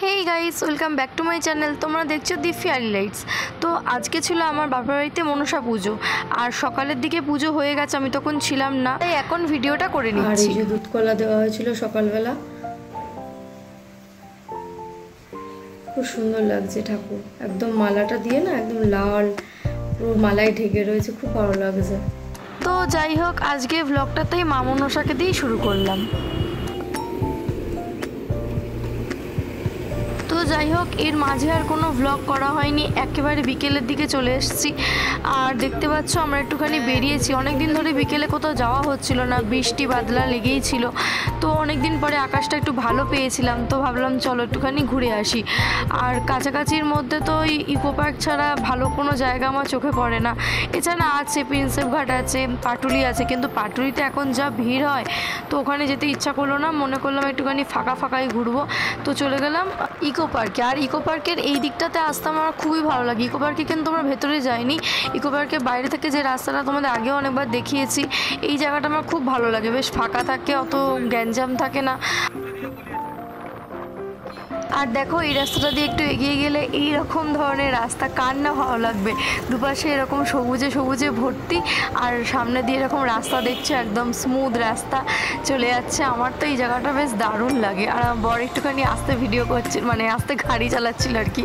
Hey guys, welcome back to my channel. তোমরা দেখছো দি fairy lights. তো আজকে ছিল আমার বাবার বাড়িতে মনসা পুজো, আর সকালের দিকে পুজো হয়ে গেছে, আমি তখন ছিলাম না, তাই এখন ভিডিওটা করে নিচ্ছি। আর এই যে দুধ কলা দেওয়া হয়েছিল সকালবেলা, খুব সুন্দর লাগছে ঠাকুর, একদম মালাটা দিয়ে না একদম লাল পুরো মালায় ঢেকে রয়েছে, খুব ভালো লাগছে। তো যাই হোক, আজকে ভ্লগটাতেই মা মনসাকে দিয়েই শুরু করলাম। তো যাই হোক, এর মাঝে আর কোনো ভ্লগ করা হয়নি, একেবারে বিকেলের দিকে চলে এসেছি। আর দেখতে পাচ্ছ আমরা একটুখানি বেরিয়েছি, অনেক দিন ধরে বিকেলে কোথাও যাওয়া হচ্ছিল না, বৃষ্টি বাদলা লেগেই ছিল। তো অনেক দিন পরে আকাশটা একটু ভালো পেয়েছিলাম, তো ভাবলাম চলো একটুখানি ঘুরে আসি। আর কাছাকাছির মধ্যে তো ওই ইকো পার্ক ছাড়া ভালো কোনো জায়গা আমার চোখে পড়ে না। এছাড়া আছে প্রিন্সেপ ঘাট আছে, পাটুলি আছে, কিন্তু পাটুলিতে এখন যা ভিড় হয়, তো ওখানে যেতে ইচ্ছা করলো না, মনে করলাম একটুখানি ফাঁকা ফাঁকাই ঘুরবো। তো চলে গেলাম ইকো পার্কে। আর ইকো পার্কের এই দিকটাতে আসতে আমার খুবই ভালো লাগে। ইকো পার্কে কিন্তু আমরা ভেতরে যাইনি, ইকো পার্কের বাইরে থেকে যে রাস্তাটা তোমাদের আগেও অনেকবার দেখিয়েছি, এই জায়গাটা আমার খুব ভালো লাগে, বেশ ফাঁকা থাকে, অত গ্যাঞ্জাম থাকে না। আর দেখো, এই রাস্তাটা দিয়ে একটু এগিয়ে গেলে এই রকম ধরনের রাস্তা, কার না ভালো লাগবে। দুপাশে এরকম সবুজে সবুজে ভর্তি, আর সামনে দিয়ে এরকম রাস্তা দেখছো, একদম স্মুথ রাস্তা চলে যাচ্ছে। আমার তো এই জায়গাটা বেশ দারুণ লাগে। আর বর একটুখানি আস্তে ভিডিও করছে, মানে আস্তে গাড়ি চালাচ্ছিল আর কি।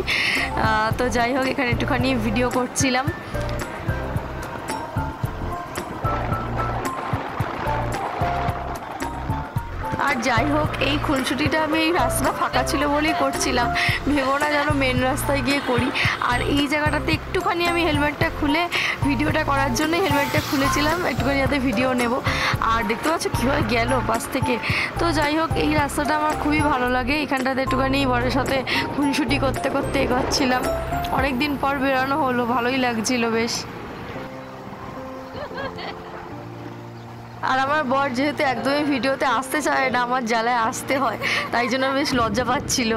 তো যাই হোক, এখানে একটুখানি ভিডিও করছিলাম। আর যাই হোক, এই খুনসুটিটা আমি এই রাস্তাটা ফাঁকা ছিল বলেই করছিলাম, ভেবো না যেন মেন রাস্তায় গিয়ে করি। আর এই জায়গাটাতে একটুখানি আমি হেলমেটটা খুলে ভিডিওটা করার জন্য হেলমেটটা খুলেছিলাম, একটুখানি যাতে ভিডিও নেব। আর দেখতে পাচ্ছ কীভাবে গেল পাশ থেকে। তো যাই হোক, এই রাস্তাটা আমার খুবই ভালো লাগে। এখানটাতে একটুখানি বরের সাথে খুনসুটি করতে করতে এগোচ্ছিলাম, অনেক দিন পর বেরোনো হলো, ভালোই লাগছিল বেশ। আর আমার বর যেহেতু একদমই ভিডিওতে আসতে চায় না, আমার জ্বালায় আসতে হয়, তাই জন্য বেশ লজ্জা পাচ্ছিল।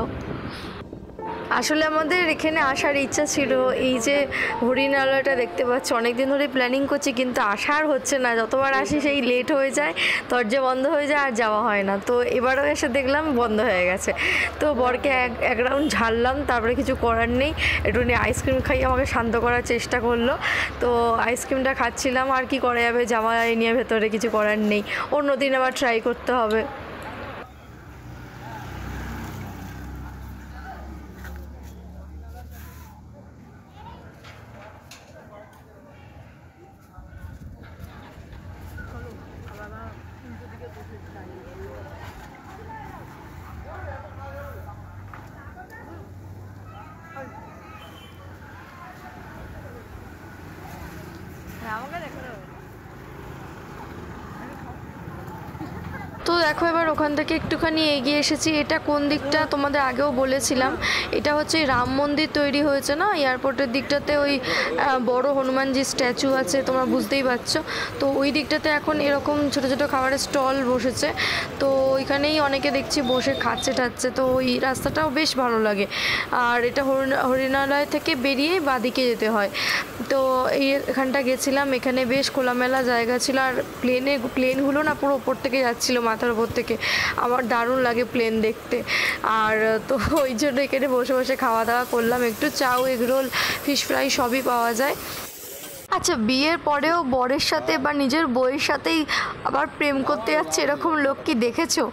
আসলে আমাদের এখানে আসার ইচ্ছা ছিল, এই যে হরিণালয়টা দেখতে পাচ্ছ, অনেক দিন ধরে প্ল্যানিং করছি, কিন্তু আসার হচ্ছে না, যতবার আসি সেই লেট হয়ে যায়, দরজা বন্ধ হয়ে যায়, আর যাওয়া হয় না। তো এবারও এসে দেখলাম বন্ধ হয়ে গেছে। তো বরকে এক রাউন্ড ঝাড়লাম, তারপরে কিছু করার নেই, একটুখানি আইসক্রিম খাইয়ে আমাকে শান্ত করার চেষ্টা করলো। তো আইসক্রিমটা খাচ্ছিলাম, আর কি করা যাবে, জামা নিয়ে ভেতরে কিছু করার নেই, অন্য দিন আবার ট্রাই করতে হবে। তো দেখো, এবার ওখান থেকে একটুখানি এগিয়ে এসেছি। এটা কোন দিকটা তোমাদের আগেও বলেছিলাম, এটা হচ্ছে রাম মন্দির তৈরি হয়েছে না এয়ারপোর্টের দিকটাতে, ওই বড় হনুমানজির স্ট্যাচু আছে, তোমরা বুঝতেই পারছো। তো ওই দিকটাতে এখন এরকম ছোটো ছোটো খাবারের স্টল বসেছে, তো ওইখানেই অনেকে দেখছি বসে খাচ্ছে টাচ্ছে। তো ওই রাস্তাটাও বেশ ভালো লাগে। আর এটা হরিণালয় থেকে বেরিয়ে বাঁদিকে যেতে হয়। তো এখানটা গেছিলাম, এখানে বেশ খোলামেলা জায়গা ছিল, আর প্লেনগুলো না পুরো ওপর থেকে যাচ্ছিলো, মাথার উপর থেকে। আমার দারুণ লাগে প্লেন দেখতে। আর তো ওই জন্য এখানে বসে বসে খাওয়া দাওয়া করলাম, একটু চাউ, এগরোল, ফিশ ফ্রাই সবই পাওয়া যায়। আচ্ছা, বিয়ের পরেও বরের সাথে বা নিজের বউয়ের সাথেই আবার প্রেম করতে যাচ্ছে, এরকম লোক কি দেখেছো?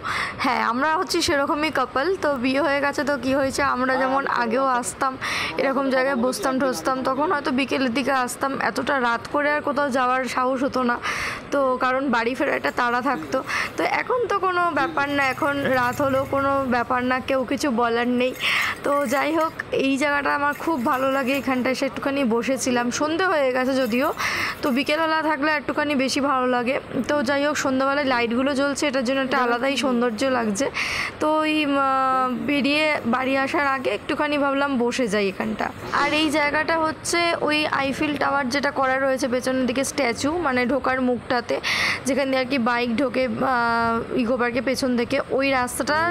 হ্যাঁ, আমরা হচ্ছি সেরকমই কাপল। তো বিয়ে হয়ে গেছে, তো কি হয়েছে, আমরা যেমন আগেও আসতাম, এরকম জায়গায় বসতাম ঠসতাম, তখন হয়তো বিকেলের দিকে আসতাম, এতটা রাত করে আর কোথাও যাওয়ার সাহস হতো না, তো কারণ বাড়ি ফেরার একটা তাড়া থাকতো। তো এখন তো কোনো ব্যাপার না, এখন রাত হলেও কোনো ব্যাপার না, কেউ কিছু বলার নেই। তো যাই হোক, এই জায়গাটা আমার খুব ভালো লাগে, এখানটায় এসে একটুখানি বসেছিলাম, সন্ধে হয়ে গেছে যদিও, তো বিকেলবেলা থাকলে একটুখানি বেশি ভালো লাগে। তো যাই হোক, সন্ধ্যাবেলায় লাইটগুলো জ্বলছে, এটার জন্য একটা আলাদাই সৌন্দর্য লাগছে। তো ওই বেরিয়ে বাড়ি আসার আগে একটুখানি ভাবলাম বসে যাই এখানটা। আর এই জায়গাটা হচ্ছে ওই আইফেল টাওয়ার যেটা করা রয়েছে পেছনের দিকে স্ট্যাচু, মানে ঢোকার মুখটাতে, যেখান দিয়ে আর কি বাইক ঢোকে ইকো পার্কের পেছন থেকে, ওই রাস্তাটার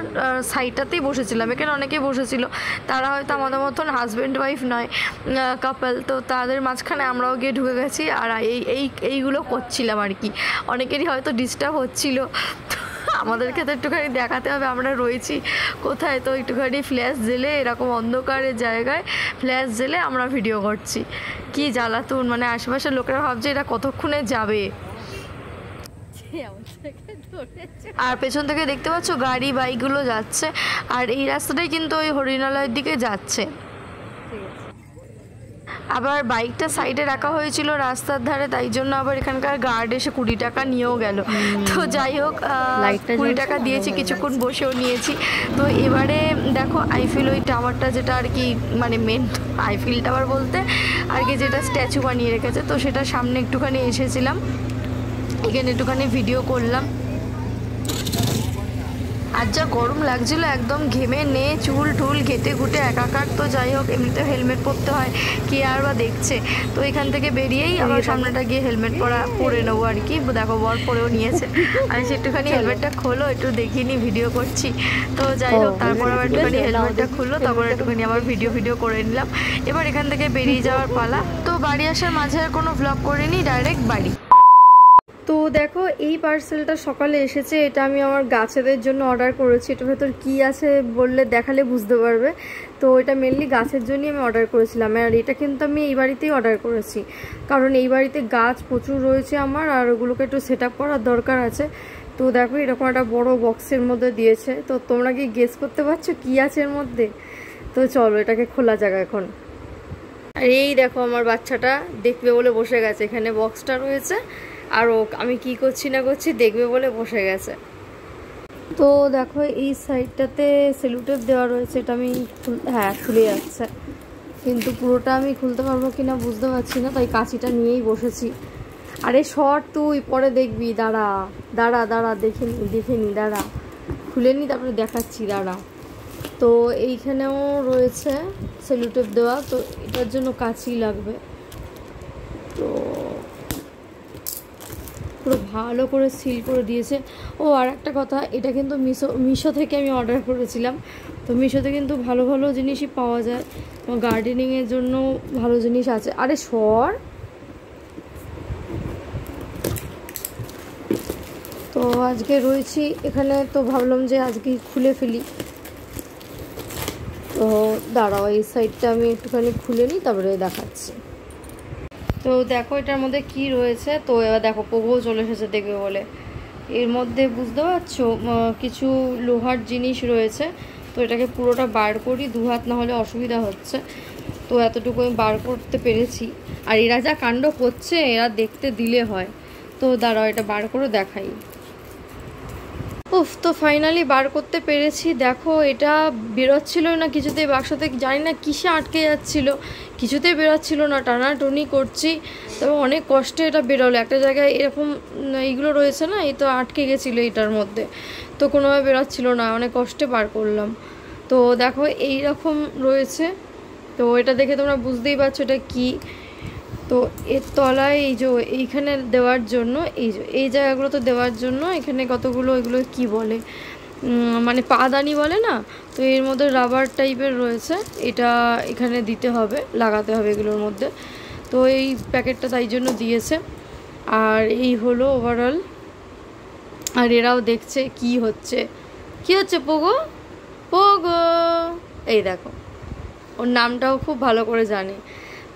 সাইডটাতেই বসেছিলাম। এখানে অনেকেই বসেছিল, তারা হয়তো আমাদের মতন হাজব্যান্ড ওয়াইফ নয়, কাপল। তো তাদের মাঝখানে আমরাও গিয়ে ঢুকে গেছি, আর এইগুলো করছিলাম আর কি। অনেকেরই হয়তো ডিস্টার্ব হচ্ছিল, আমাদেরকে তো একটুখানি দেখাতে হবে আমরা রয়েছি কোথায়। তো একটুখানি ফ্ল্যাশ জেলে এরকম অন্ধকারের জায়গায় ফ্ল্যাশ জেলে আমরা ভিডিও করছি। কি জ্বালাতুন, মানে আশেপাশের লোকেরা ভাবছে এটা কতক্ষণে যাবে। আর পেছন থেকে দেখতে পাচ্ছ গাড়ি বাইকগুলো যাচ্ছে, আর এই রাস্তাটাই কিন্তু ওই হরিণালয়ের দিকে যাচ্ছে। আবার বাইকটা সাইডে রাখা হয়েছিল রাস্তার ধারে, তাই জন্য আবার এখানকার গার্ড এসে 20 টাকা নিয়েও গেল। তো যাই হোক 20 টাকা দিয়েছি, কিছুক্ষণ বসেও নিয়েছি। তো এবারে দেখো আইফিল ওই টাওয়ারটা, যেটা আর কি মানে মেন আইফিল টাওয়ার বলতে আর কি যেটা স্ট্যাচু বানিয়ে রেখেছে, তো সেটার সামনে একটুখানি এসেছিলাম, এখানে একটুখানি ভিডিও করলাম। আর যা গরম লাগছিল, একদম ঘেমে নে চুল টুল ঘেটে ঘুটে একাকার। তো যাই হোক এমনিতে হেলমেট পরতে হয়, কে আর বা দেখছে। তো এখান থেকে বেরিয়েই আবার সামনেটা গিয়ে হেলমেট পরে নেবো আর কি। দেখো বর পরেও নিয়েছে, আমি একটুখানি হেলমেটটা খোলো একটু দেখিনি, ভিডিও করছি। তো যাই হোক তারপর আবার একটুখানি হেলমেটটা খুললো, তারপর একটুখানি আবার ভিডিও করে নিলাম। এবার এখান থেকে বেরিয়ে যাওয়ার পালা। তো বাড়ি আসার মাঝে আর কোনো ভ্লগ করিনি, ডাইরেক্ট বাড়ি। তো দেখো এই পার্সেলটা সকালে এসেছে, এটা আমি আমার গাছেদের জন্য অর্ডার করেছি। এটার ভেতর কী আছে বললে দেখালে বুঝতে পারবে। তো এটা মেনলি গাছের জন্যই আমি অর্ডার করেছিলাম, আর এটা কিন্তু আমি এই বাড়িতেই অর্ডার করেছি, কারণ এই বাড়িতে গাছ প্রচুর রয়েছে আমার, আর ওগুলোকে একটু সেট আপ করার দরকার আছে। তো দেখো এরকম একটা বড় বক্সের মধ্যে দিয়েছে। তো তোমরা কি গেস করতে পারছো কী আছে এর মধ্যে? তো চলো এটাকে খোলা যাক এখন। আর এই দেখো আমার বাচ্চাটা দেখবে বলে বসে গেছে, এখানে বক্সটা রয়েছে, আর আমি কি করছি না করছি দেখবে বলে বসে গেছে। তো দেখো এই সাইডটাতে সেলুটেপ দেওয়া রয়েছে, এটা আমি খুলে যাচ্ছে, কিন্তু পুরোটা আমি খুলতে পারবো কিনা বুঝতে পারছি না, তাই কাঁচিটা নিয়েই বসেছি। আরে শর্ট তুই পরে দেখবি, দাঁড়া দাঁড়া দাঁড়া দেখে নি দাঁড়া, খুলে নি তারপরে দেখাচ্ছি দাঁড়া। তো এইখানেও রয়েছে সেলুটেপ দেওয়া, তো এটার জন্য কাঁচি লাগবে। তো পুরো ভালো করে সিল করে দিয়েছে। ও আর একটা কথা, এটা কিন্তু মিশো থেকে আমি অর্ডার করেছিলাম। তো মিশোতে কিন্তু ভালো ভালো জিনিসই পাওয়া যায়, গার্ডেনিংয়ের জন্য ভালো জিনিস আছে। আরে সর, তো আজকে রয়েছি এখানে, তো ভাবলাম যে আজকে খুলে ফেলি। তো দাঁড়াও এই সাইডটা আমি একটুখানি খুলে নিই তারপরে দেখাচ্ছি। তো দেখো এটার মধ্যে কি রয়েছে। তো এবার দেখো পোগো চলে এসেছে দেখবে বলে, এর মধ্যে বুঝতে পারছো কিছু লোহার জিনিস রয়েছে। তো এটাকে পুরোটা বার করি, 2 হাত না হলে অসুবিধা হচ্ছে। তো এতটুকু আমি বার করতে পেরেছি, আর এরা যা কাণ্ড করছে এরা দেখতে দিলে হয়। তো দাঁড়াও এটা বার করে দেখাই। উফ, তো ফাইনালি বার করতে পেরেছি। দেখো এটা বেরোচ্ছিল না কিছুতেই, বাক্সতে জানি না কিসে আটকে যাচ্ছিলো, কিছুতেই বেরোচ্ছিল না, টানাটুনি করছি, তবে অনেক কষ্টে এটা বেরোলো। একটা জায়গায় এরকম এইগুলো রয়েছে না, এই তো আটকে গেছিলো এটার মধ্যে, তো কোনোভাবে বেরোচ্ছিল না, অনেক কষ্টে বার করলাম। তো দেখো এই রকম রয়েছে। তো এটা দেখে তোমরা বুঝতেই পারছো এটা কি। তো এর তলায় এই যে এইখানে দেওয়ার জন্য এই জায়গাগুলোতে দেওয়ার জন্য এখানে কতগুলো এগুলো কি বলে মানে পাদানি বলে না, তো এর মধ্যে রাবার টাইপের রয়েছে, এটা এখানে দিতে হবে, লাগাতে হবে এগুলোর মধ্যে। তো এই প্যাকেটটা তাই জন্য দিয়েছে। আর এই হলো ওভারঅল। আর এরাও দেখছে কি হচ্ছে পোগো পোগো, এই দেখো ওর নামটাও খুব ভালো করে জানে।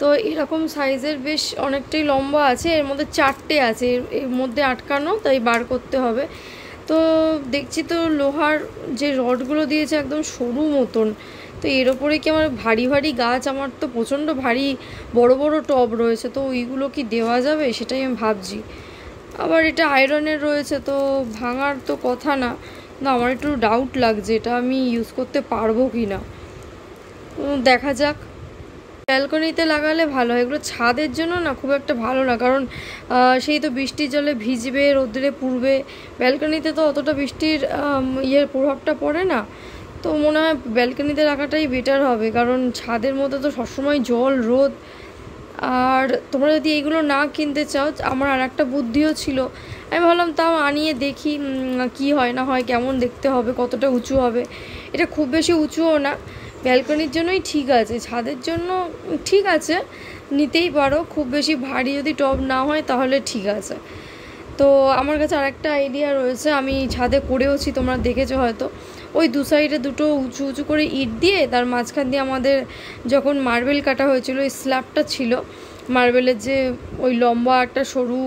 তো এরকম সাইজের বেশ অনেকটাই লম্বা আছে, এর মধ্যে 4টে আছে, এর মধ্যে আটকানো, তাই বার করতে হবে। তো দেখছি তো লোহার যে রডগুলো দিয়েছে একদম সরু মতন, তো এর ওপরে কি আমার ভারী ভারী গাছ, আমার তো প্রচণ্ড ভারী বড় বড় টব রয়েছে, তো ওইগুলো কি দেওয়া যাবে সেটাই আমি ভাবছি। আবার এটা আয়রনের রয়েছে, তো ভাঙার তো কথা না, কিন্তু আমার একটু ডাউট লাগছে এটা আমি ইউজ করতে পারবো কি না, দেখা যাক। ব্যালকনিতে লাগালে ভালো হয়, এগুলো ছাদের জন্য না খুব একটা ভালো না, কারণ সেই তো বৃষ্টির জলে ভিজবে, রোদ্রে পুড়বে। ব্যালকনিতে তো অতটা বৃষ্টির প্রভাবটা পড়ে না, তো মনে হয় ব্যালকনিতে রাখাটাই বেটার হবে, কারণ ছাদের মধ্যে তো সবসময় জল রোদ। আর তোমরা যদি এইগুলো না কিনতে চাও, আমার আর একটা বুদ্ধিও ছিল, আমি ভাবলাম তাও আনিয়ে দেখি কি হয় না হয়, কেমন দেখতে হবে, কতটা উঁচু হবে। এটা খুব বেশি উঁচুও না, ব্যালকনির জন্যই ঠিক আছে, ছাদের জন্য ঠিক আছে, নিতেই পারো, খুব বেশি ভারী যদি টব না হয় তাহলে ঠিক আছে। তো আমার কাছে আরেকটা আইডিয়া রয়েছে, আমি ছাদে করেওছি, তোমরা দেখেছো হয়তো। ওই দু সাইডে দুটো উঁচু উঁচু করে ইট দিয়ে তার মাঝখান দিয়ে আমাদের যখন মার্বেল কাটা হয়েছিল ওই স্ল্যাবটা ছিল মার্বেলের, যে ওই লম্বা একটা সরু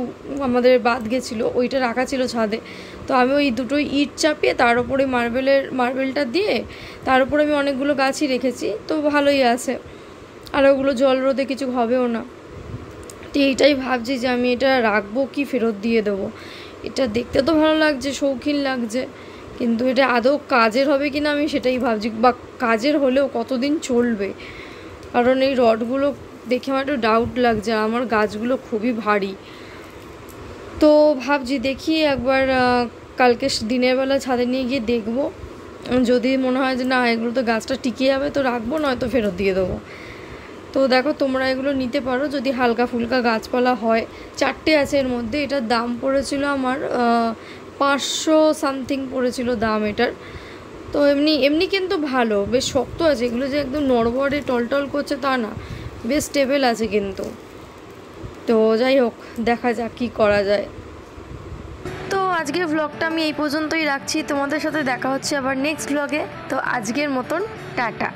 আমাদের বাদ গেছিলো, ওইটা রাখা ছিল ছাদে। তো আমি ওই দুটো ইট চাপিয়ে তার উপরে মার্বেলটা দিয়ে তার উপরে আমি অনেকগুলো গাছই রেখেছি, তো ভালোই আছে। আর ওগুলো জল রোদে কিছু হবেও না। তো এইটাই ভাবছি যে আমি এটা রাখবো কি ফেরত দিয়ে দেবো। এটা দেখতে তো ভালো লাগছে, শৌখিন লাগছে, কিন্তু এটা আদৌ কাজের হবে কি না আমি সেটাই ভাবছি, বা কাজের হলেও কতদিন চলবে। কারণ এই রডগুলো দেখে আমার একটু ডাউট লাগছে, আমার গাছগুলো খুবই ভারী। তো ভাবছি দেখি একবার কালকে দিনের বেলা ছাদে নিয়ে গিয়ে দেখবো, যদি মনে হয় যে না এগুলো তো গাছটা টিকে যাবে তো রাখবো, নয়তো ফেরত দিয়ে দেবো। তো দেখো তোমরা এগুলো নিতে পারো যদি হালকা ফুলকা গাছপালা হয়। 4টে আছে এর মধ্যে। এটার দাম পড়েছিল আমার 500 সামথিং পড়েছিল দাম এটার। তো এমনি কিন্তু ভালো, বেশ শক্ত আছে, এগুলো যে একদম নড়বড়ে টলটল করছে তা না, বেশ স্টেবল আছে কিন্তু। তো যাই হোক, দেখা যাক কী করা যায়। তো আজকের ভ্লগটা আমি এই পর্যন্তই রাখছি, তোমাদের সাথে দেখা হচ্ছে আবার নেক্সট ভ্লগে। তো আজকের মতন টাটা।